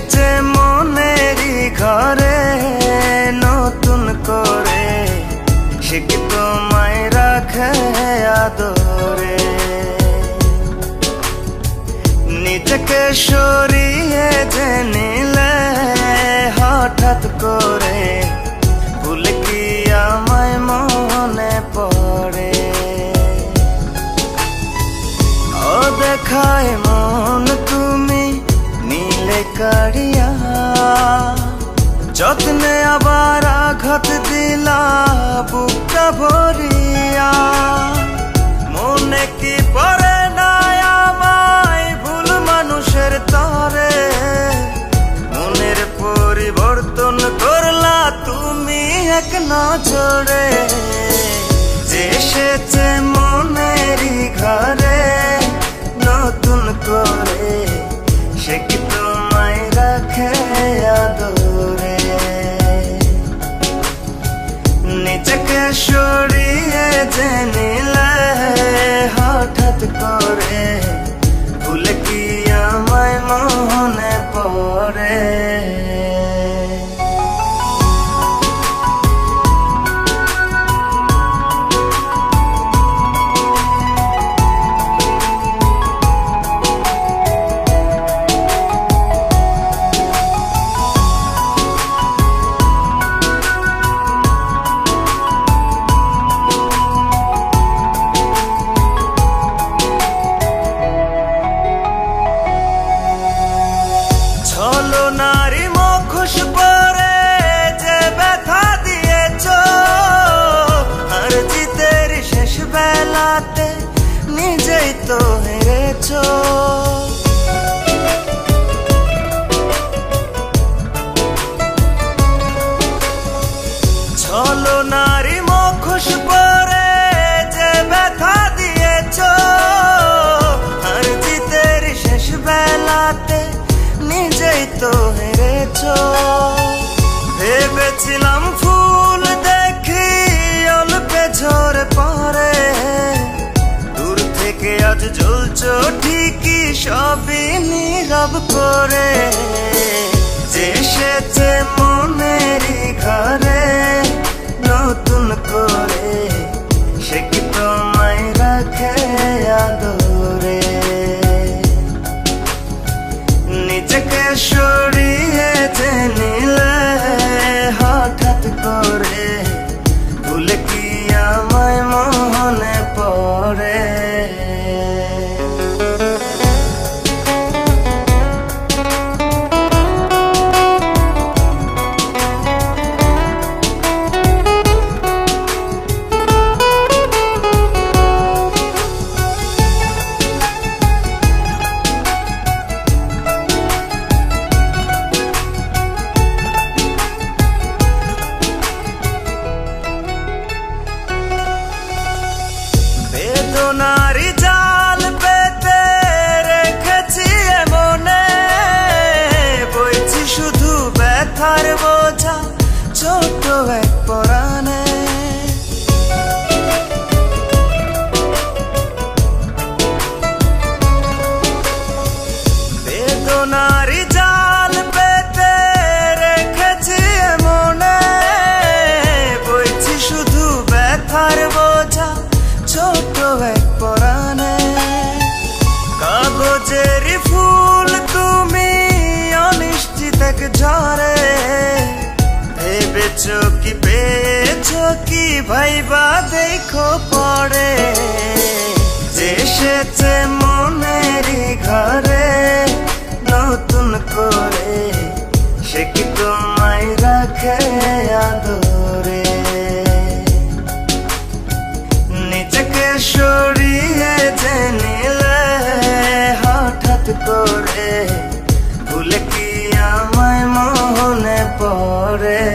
এসেছে মনেরই ঘরে নতুন করে, সে কি তোমায় রাখে আদরে। নিজেকে সরিয়ে যে নিলে হঠাৎ করে, ভুলে কি আমায় মনে পড়ে। ও দেখায় মন তুমি নীলে কাড়িয়া, যত্নে আবার আঘাত দিলা বুকটা ভরিয়া। মনে কি পড়ে না আমায় ভুল মানুষের তরে, মনের পরিবর্তন করলা তুমি এক নজরে। যে এসেছে মনেরই ঘরে নতুন করে, সে কি তোমায় রাখে আদরে। নিজেকে সরিয়ে যে নিলে হঠাৎ করে, ভুলে কি আমায় মনে পড়ে। নারী মুখোশ পরে যে ব্যথা দিয়েছ, আর জিতের শেষ বেলাতে নিজেই তো হেরেছ। ছলো নারী মুখোশ পরে যে ব্যথা দিয়েছ, আর জিতের শেষ বেলাতে নিজেই তো হেরেছ। ভেবেছিলাম ফুল দেখি অল্পে ঝরে পড়ে, দূর থেকে আজ জ্বলছ ঠিকই সবই নীরব করে। যে এসেছে মনেরই ঘরে নতুন করে, সে কি তোমায় রাখে আদরে। নিজেকে সরিয়ে যে নিলে হঠাৎ করে, ভুলে কি আমায় মনে পড়ে। বেদনারি জাল পেতে রেখেছি মনে, বইছি শুধু ব্যথার বোঝা ছোট এক পরাণে। বেদনারি জাল পেতে রেখেছি মনে, বইছি শুধু ব্যথার বোঝা ছোট এক পরাণে। কাগজের ফুল তুমি অনিশ্চিত এক ঝরে, ভেবেছ কি পেয়েছ কি ভাইবা দেখো পড়ে। যে এসেছে মনেরই ঘরে নতুন করে, সে কি তোমায় রাখে আদরে। নিজেকে সরিয়ে যে নিলে হঠাৎ করে, ভুলে কি আমায় মনে পড়ে।